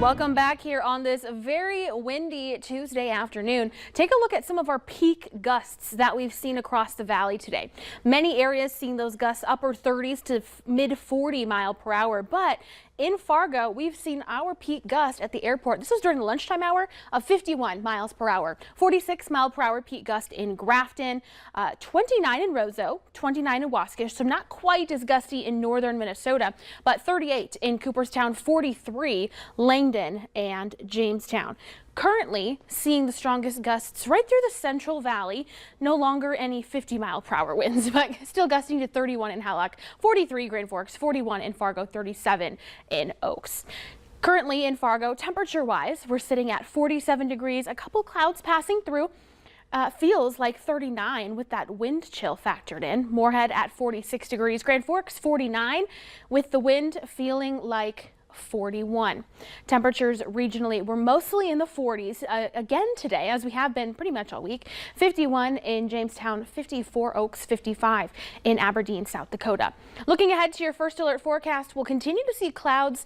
Welcome back here on this very windy Tuesday afternoon. Take a look at some of our peak gusts that we've seen across the valley today. Many areas seeing those gusts upper 30s to mid 40 mile per hour, but in Fargo, we've seen our peak gust at the airport. This was during the lunchtime hour of 51 miles per hour. 46 mile per hour peak gust in Grafton, 29 in Roseau, 29 in Waskish, so not quite as gusty in northern Minnesota, but 38 in Cooperstown, 43 Langdon and Jamestown. Currently seeing the strongest gusts right through the Central Valley. No longer any 50 mile per hour winds, but still gusting to 31 in Hallock, 43 Grand Forks, 41 in Fargo, 37 in Oaks. Currently in Fargo, temperature wise, we're sitting at 47 degrees, a couple clouds passing through. Feels like 39 with that wind chill factored in. Moorhead at 46 degrees, Grand Forks 49 with the wind feeling like 41. Temperatures regionally were mostly in the 40s again today, as we have been pretty much all week. 51 in Jamestown, 54 Oaks, 55 in Aberdeen, South Dakota. Looking ahead to your first alert forecast, we'll continue to see clouds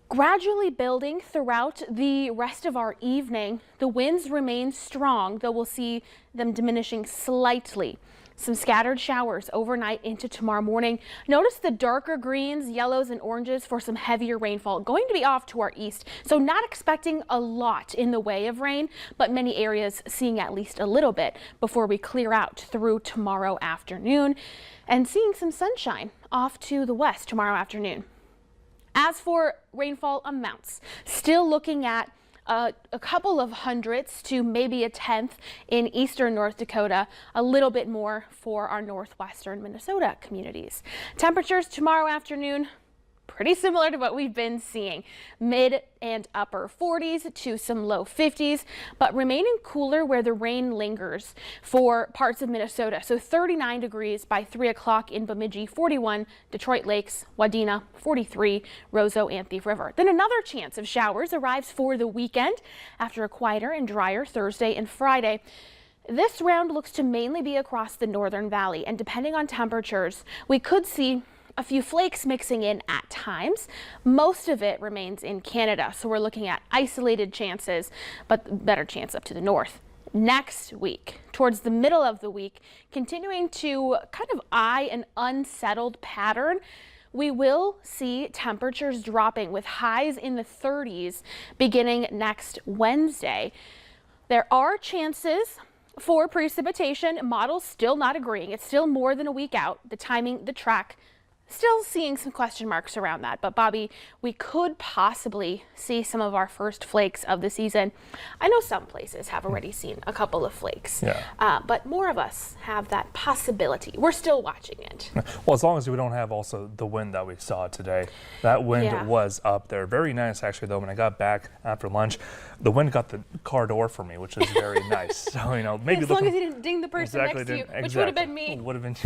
gradually building throughout the rest of our evening. The winds remain strong, though we'll see them diminishing slightly. Some scattered showers overnight into tomorrow morning. Notice the darker greens, yellows, and oranges for some heavier rainfall going to be off to our east. So not expecting a lot in the way of rain, but many areas seeing at least a little bit before we clear out through tomorrow afternoon, and seeing some sunshine off to the west tomorrow afternoon. As for rainfall amounts, still looking at a couple of hundredths to maybe a tenth in eastern North Dakota, a little bit more for our northwestern Minnesota communities. Temperatures tomorrow afternoon, pretty similar to what we've been seeing. Mid and upper 40s to some low 50s, but remaining cooler where the rain lingers for parts of Minnesota. So 39 degrees by 3 o'clock in Bemidji, 41 Detroit Lakes, Wadena, 43 Roseau and Thief River. Then another chance of showers arrives for the weekend after a quieter and drier Thursday and Friday. This round looks to mainly be across the northern valley, and depending on temperatures, we could see a few flakes mixing in at times. Most of it remains in Canada, so we're looking at isolated chances, but better chance up to the north. Next week, towards the middle of the week, continuing to kind of eye an unsettled pattern. We will see temperatures dropping with highs in the 30s beginning next Wednesday. There are chances for precipitation. Models still not agreeing. It's still more than a week out. The timing, the track, still seeing some question marks around that. But Bobby, we could possibly see some of our first flakes of the season. I know some places have already seen a couple of flakes, but more of us have that possibility. We're still watching it. Well, as long as we don't have also the wind that we saw today. That wind was up there. Very nice, actually, though. When I got back after lunch, the wind got the car door for me, which is very nice. So, you know, maybe as long as you didn't ding the person next to you, which would have been me. Would have been